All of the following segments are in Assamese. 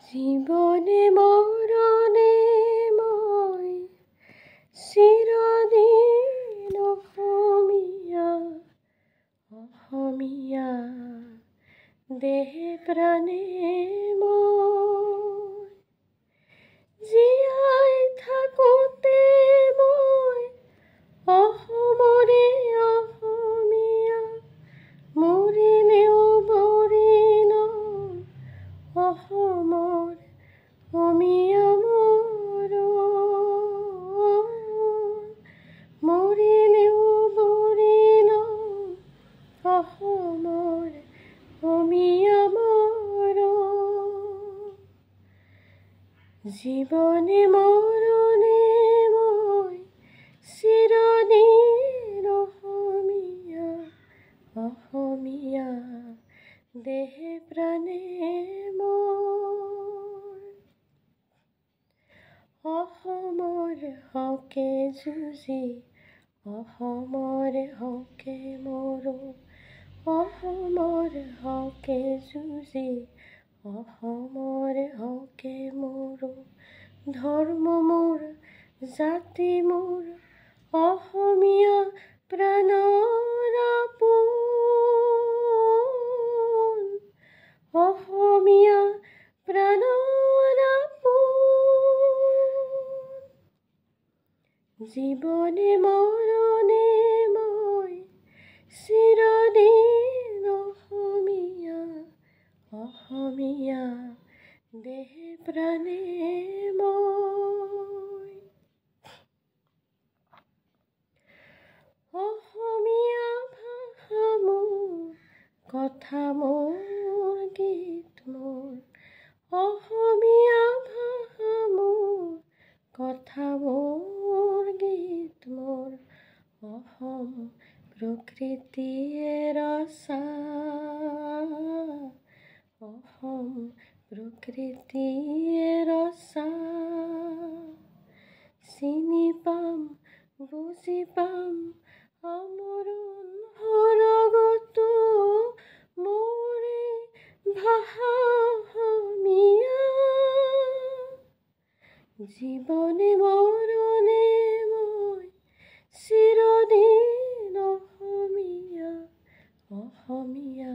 জীবনে মৰণে মই চিৰদিন অসমীয়া অসমীয়া দেহে প্ৰাণে মই জীয়াই থাকোঁতে মই অসমৰে অসমীয়া মৰিলেও মৰিল অসমৰ অসমীয়া মোৰ মৰিলেও মৰিল অসমৰ অসমীয়া মোৰ জীৱনে মৰণে মই চিৰদিন অসমীয়া অসমীয়া দেহে প্ৰাণে মই অসমৰ হকে যুঁজি অসমৰ হকে মৰো অসমৰ হকে যুঁজি অসমৰ হকে মৰো ধৰ্ম মোৰ জাতি মোৰ অসমীয়া প্ৰাণৰ আপোন অসমীয়া প্ৰাণৰ আপোন জীৱনে মৰণে মই চিৰদিন অসমীয়া অসমীয়া দেহে প্ৰাণে মই অসমীয়া ভাষা মোৰ কথা মোৰ গীত মোৰ অসমীয়া ভাষা মোৰ কথা মোৰ গীত মোৰ অসম প্ৰকৃতিয়ে ৰচা অসম প্ৰকৃতিয়ে ৰচা চিনি পাম বুজি পাম আমৰণ সৰগতো মোৰে ভাষা অসমীয়া জীৱনে মৰণে মই চিৰদিন অসমীয়া অসমীয়া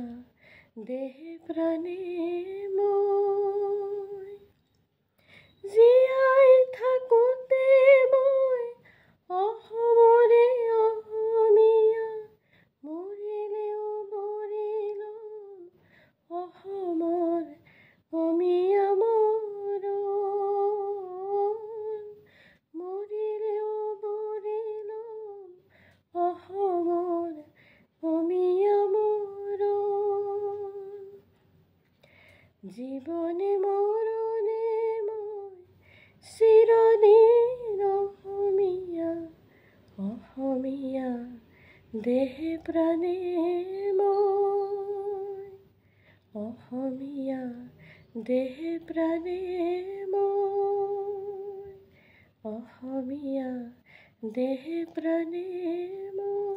দেহে প্ৰাণে মই জীয়াই থাকোঁতে মই অসমৰে অসমীয়া মৰিলেও মৰিল অসমৰ অসমীয়া মোৰ মৰিলেও মৰিল অসমৰ অসমীয়া মোৰ জীৱনে মৰণে মই চিৰদিন অসমীয়া অসমীয়া দেহে প্ৰাণে মই অসমীয়া দেহে প্ৰাণে মই অসমীয়া দেহে প্ৰাণে মই